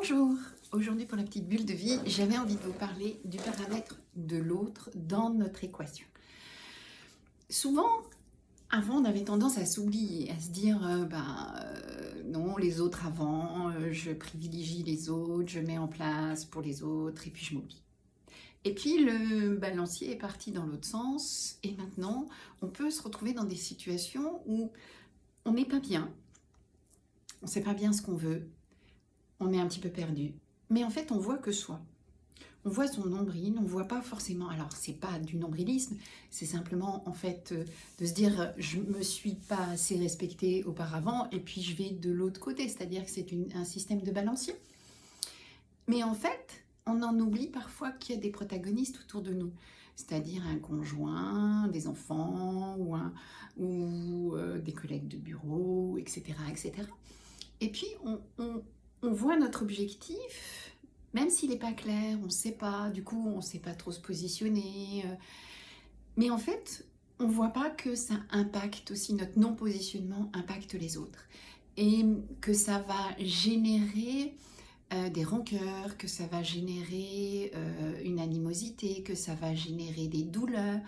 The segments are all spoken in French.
Bonjour, aujourd'hui pour la petite bulle de vie, j'avais envie de vous parler du paramètre de l'autre dans notre équation. Souvent, avant on avait tendance à s'oublier, à se dire non, les autres avant, je privilégie les autres, je mets en place pour les autres et puis je m'oublie. Et puis le balancier est parti dans l'autre sens et maintenant on peut se retrouver dans des situations où on n'est pas bien, on ne sait pas bien ce qu'on veut, on est un petit peu perdu, mais en fait on voit que soi. On voit son nombril, on ne voit pas forcément, alors c'est pas du nombrilisme, c'est simplement en fait de se dire je me suis pas assez respectée auparavant et puis je vais de l'autre côté, c'est-à-dire que c'est un système de balancier. Mais en fait, on en oublie parfois qu'il y a des protagonistes autour de nous, c'est-à-dire un conjoint, des enfants ou des collègues de bureau, etc. etc. Et puis on voit notre objectif, même s'il n'est pas clair, on ne sait pas, du coup on ne sait pas trop se positionner. Mais en fait, on ne voit pas que ça impacte aussi, notre non-positionnement impacte les autres. Et que ça va générer des rancœurs, que ça va générer une animosité, que ça va générer des douleurs,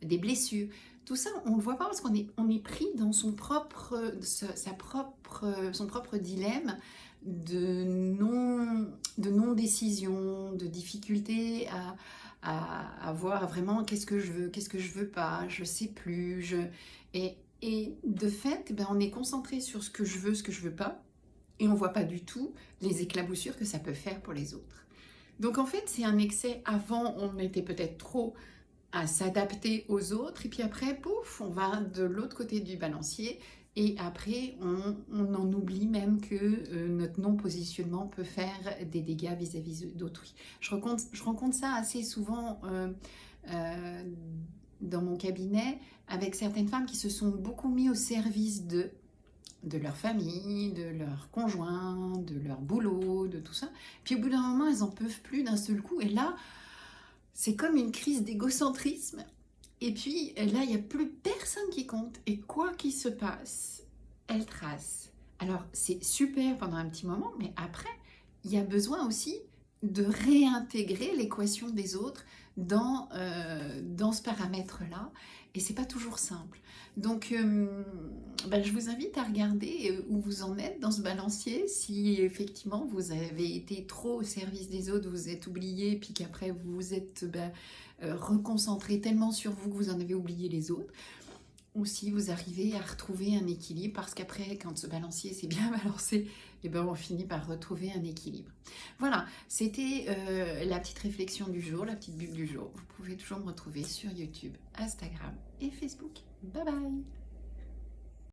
des blessures. Tout ça, on ne le voit pas parce qu'on est pris dans son propre dilemme de non-décision, de difficulté à voir vraiment qu'est-ce que je veux pas, je sais plus. Et de fait, on est concentré sur ce que je veux pas, et on ne voit pas du tout les éclaboussures que ça peut faire pour les autres. Donc en fait, c'est un excès. Avant, on était peut-être trop à s'adapter aux autres, et puis après, pouf, on va de l'autre côté du balancier, et après, on en oublie même que notre non-positionnement peut faire des dégâts vis-à-vis d'autrui. Je rencontre ça assez souvent dans mon cabinet, avec certaines femmes qui se sont beaucoup mises au service de leur famille, de leur conjoint, de leur boulot, de tout ça. Puis au bout d'un moment, elles n'en peuvent plus d'un seul coup. Et là, c'est comme une crise d'égocentrisme. Et puis là, il n'y a plus personne qui compte. Et quoi qu'il se passe, elles tracent. Alors, c'est super pendant un petit moment, mais après, il y a besoin aussi de réintégrer l'équation des autres dans ce paramètre-là. Et c'est pas toujours simple. Donc, je vous invite à regarder où vous en êtes dans ce balancier. Si effectivement vous avez été trop au service des autres, vous êtes oublié, puis qu'après vous vous êtes reconcentré tellement sur vous que vous en avez oublié les autres. Ou si vous arrivez à retrouver un équilibre, parce qu'après, quand ce balancier s'est bien balancé, on finit par retrouver un équilibre. Voilà, c'était la petite réflexion du jour, la petite bulle du jour. Vous pouvez toujours me retrouver sur YouTube, Instagram et Facebook. Bye bye!